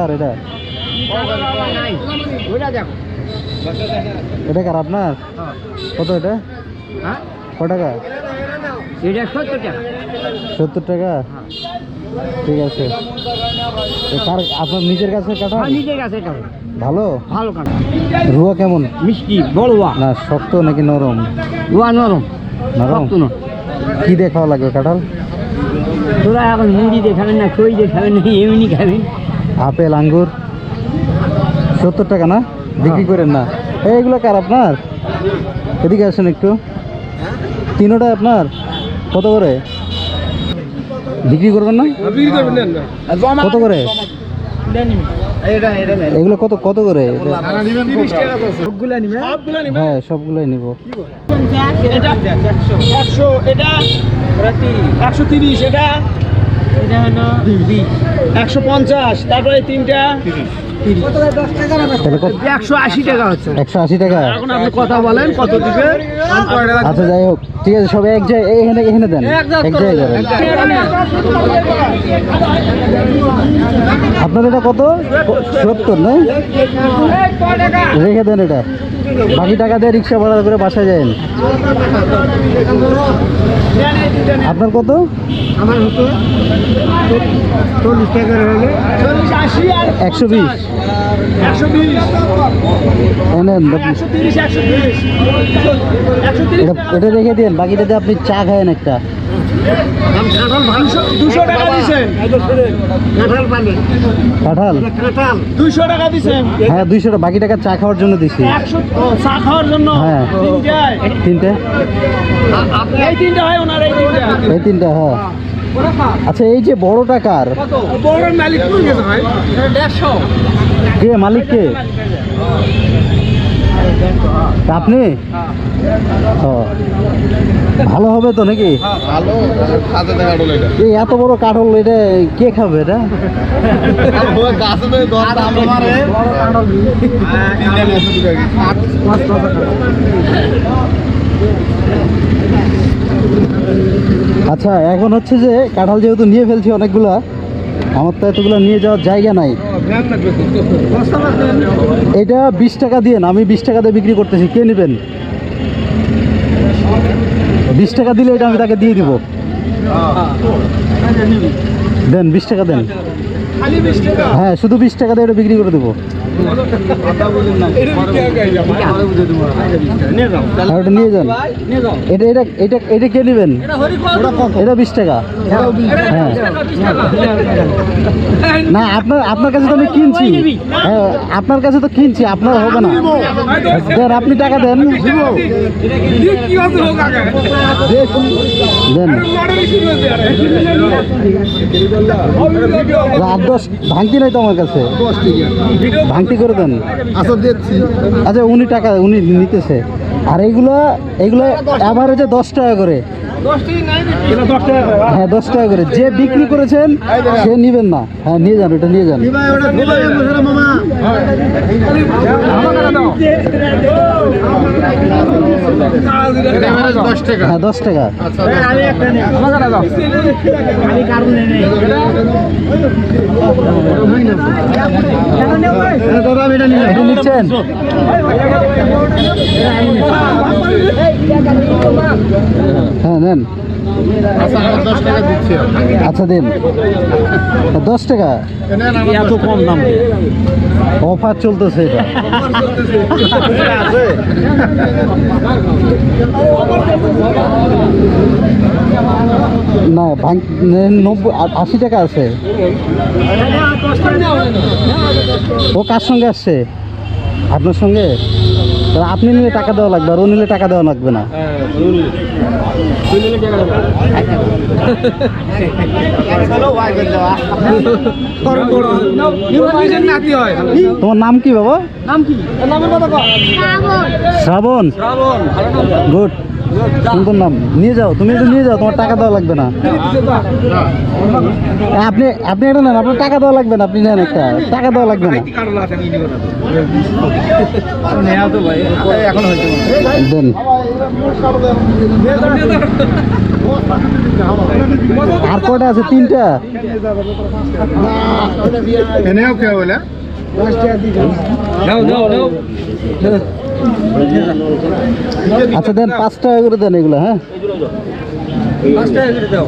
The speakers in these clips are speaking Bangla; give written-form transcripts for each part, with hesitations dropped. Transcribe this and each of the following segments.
কার এটা? এটা কার আপনার? কত এটা? কত টাকা? এটা 70 টাকা। 70 টাকা, ঠিক আছে। কার আপনার নিজের কাছে কাটা? নিজের কাছে কাটা। ভালো ভালো কাটা। রুয়া কেমন? মিষ্টি বড় রুয়া না শক্ত নাকি নরম? রুয়া নরম। নরম। কি দেখাওয়া লাগবে কাঁঠাল? তোরা এখন মুড়ি দেখাবেন না, খই দেখাবেন না, এমনি খাবেন। আপেল আঙ্গুর 70 টাকা না? বিক্রি করেন না? এইগুলো কার আপনার? এদিকে আসেন একটু। তিনোটা আপনার? কত করে বিক্রি করবেন না? কত করে এগুলো? কত কত করে? হ্যাঁ সবগুলাই নিব। 100, এটা 130, এটা হলো 150, তারপরে তিনটা 180 টাকা হচ্ছে। 180 টাকা। এখন আপনি কথা বলেন কত দিবে? আচ্ছা যাই হোক, ঠিক আছে। সবাই এক জায়গায় এখানে এখানে দেন, এক জায়গায় যাবেন। আপনার এটা কত? 70 না? রেখে দেন এটা, বাকি টাকা দিয়ে রিক্সা ভাড়া করে বাসায় যান। আপনার কত? আমার হতো 40 টাকা হলে 40, 80 আর 120। 120, এনেন 130, 130, এটা রেখে দিন, বাকিটা দিয়ে আপনি চা খায়েন একটা। 200 টাকা দিছেন। কাঁঠাল পাবে। কাঁঠাল 200 টাকা দিছেন। হ্যাঁ 200 টাকা, বাকি টাকা চা খাওয়ার জন্য দিছি। 100 চা খাওয়ার জন্য। হ্যাঁ। তিনটে। এই তিনটা হয় ওনার, এই তিনটা। এই তিনটা, হ্যাঁ। আচ্ছা এই যে বড় টাকার বড় মালিক কোন গেছে ভাই? 150। কে মালিক? কে আপনি? ও ভালো হবে তো নাকি? ভালো খাতে দেখা ডলে এটা এই এত বড় কাঠল, এটা কে খাবে? এটা গাছে তো 10 দাম মারে তিনটা মেসে দিবে আচ্ছা এখন হচ্ছে যে কাঁঠাল যেহেতু নিয়ে ফেলছি অনেকগুলা, আমার তো এতগুলো নিয়ে যাওয়ার জায়গা নাই। এটা 20 টাকা দিয়ে, আমি 20 টাকা দিয়ে বিক্রি করতেছি, কে নেবেন? 20 টাকা দিলে এটা আমি তাকে দিয়ে দিব। দেন 20 টাকা দেন। হ্যাঁ শুধু 20 টাকা দিয়ে এটা বিক্রি করে দেবো। ওটা নিয়ে যান। এটা এটা এটা এটা কে নেবেন? এটা 20 টাকা। হ্যাঁ না আপনার আপনার কাছে তো আমি কিনছি। হ্যাঁ আপনার কাছে তো কিনছি, আপনার হবে না। দেন আপনি টাকা দেন। দেন 8-10 ভাঙতি নাই তো আমার কাছে, ভাঙতি করে দেন। আচ্ছা দিচ্ছি আচ্ছা উনি টাকা উনি নিতেছে। আর এইগুলো এইগুলো অ্যাভারেজে 10 টাকা করে। হ্যাঁ 10 টাকা করে, যে বিক্রি করেছেন সে নিবেন না। হ্যাঁ নিয়ে যান, এটা নিয়ে যান। হ্যাঁ 10 টাকা। এটা নিচ্ছেন? হ্যাঁ নেন। আচ্ছা 10 টাকা দিচ্ছি আচ্ছা দিন 10 টাকা। এত কম দাম অফার চলতেছে এটা। না 80 টাকা আছে। ও কার সঙ্গে আসছে? আপনার সঙ্গে? তাহলে আপনি নিলে টাকা দেওয়া লাগবে, আর ও নিলে টাকা দেওয়া লাগবে না। তোমার নাম কি বাবা? নাম কি? শ্রাবণ। গুড, সুন্দর নাম। নিয়ে যাও, তুমি এটা নিয়ে যাও, তোমার টাকা দেওয়া লাগবে না। আপনি আপনি এটা নেন, আপনার টাকা দেওয়া লাগবে না, আপনি নেন একটা, টাকা দেওয়া লাগবে না। দেন আর কয়টা আছে? 3টা। এনেও কে বলে আচ্ছা দেন 5 টাকা করে দেন এগুলো। হ্যাঁ 5 টাকা দেবো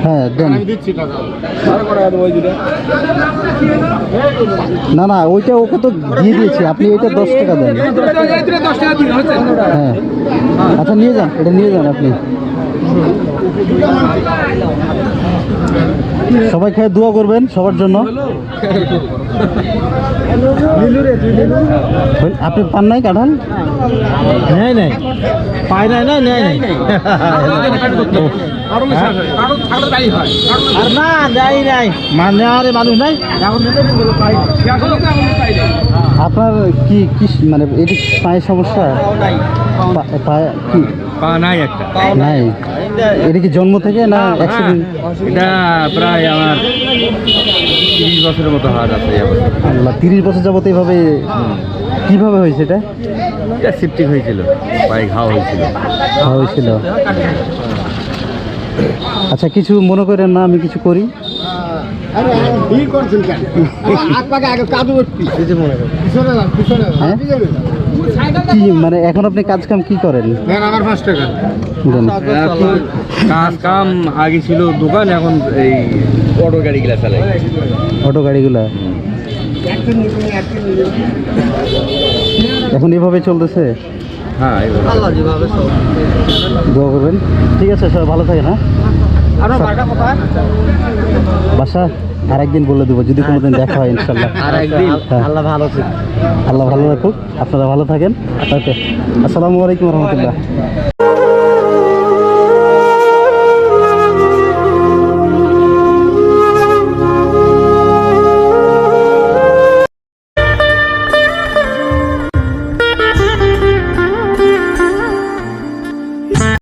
হ্যাঁ দেন। দিচ্ছি টাকা না না ওইটা ওকে তো দিয়ে দিয়েছি, আপনি ওইটা 10 টাকা দেন। হ্যাঁ আচ্ছা নিয়ে যান, এটা নিয়ে যান আপনি। সবাই খেয়ে দোয়া করবেন সবার জন্য। আপনি পান নাই কাঁঠাল? নেয় নাই, পায় নাই না, নেয় নাই। আর না যাই নাই, মানে আরে মানুষ নাই। আপনার কি কি মানে এটি পায়ের সমস্যা? পায়ে কি পা নাই একটা নাই? এটা কি জন্ম থেকে না অ্যাক্সিডেন্ট? এটা প্রায় আমার 30 বছরের মতো হাত আছে। আল্লাহ, 30 বছর যাবত এইভাবে? কিভাবে হয়েছে এটা? এটা সেপটিক হয়েছিল, পায়ে ঘাও হয়েছিল। হয়েছিল। আচ্ছা কিছু মনে করেন না, আমি কিছু করি। আরে কি করছেন কেন হাত পাকে আগে কাদু উঠতি কিছু মনে করেন পিছনে হ্যাঁ? কি মানে এখন আপনি কাজ কাম কি করেন? দেন আমার 5 টাকা দেন। কাজ কাম আগে ছিল দোকান, এখন এই অটো গাড়িগুলা চালাই। অটো গাড়িগুলা এখন এভাবে চলতেছে? হ্যাঁ দোয়া করবেন। ঠিক আছে, সবাই ভালো থাকেন। হ্যাঁ বাসা আরেকদিন বলে দেবো যদি কোনোদিন দেখা হয় ইনশাল্লাহ। আরেকদিন। হ্যাঁ। আল্লাহ ভালো আল্লাহ ভালো রাখুক, আপনারা ভালো থাকেন। ওকে, আসসালামু আলাইকুম রহমতুল্লাহ।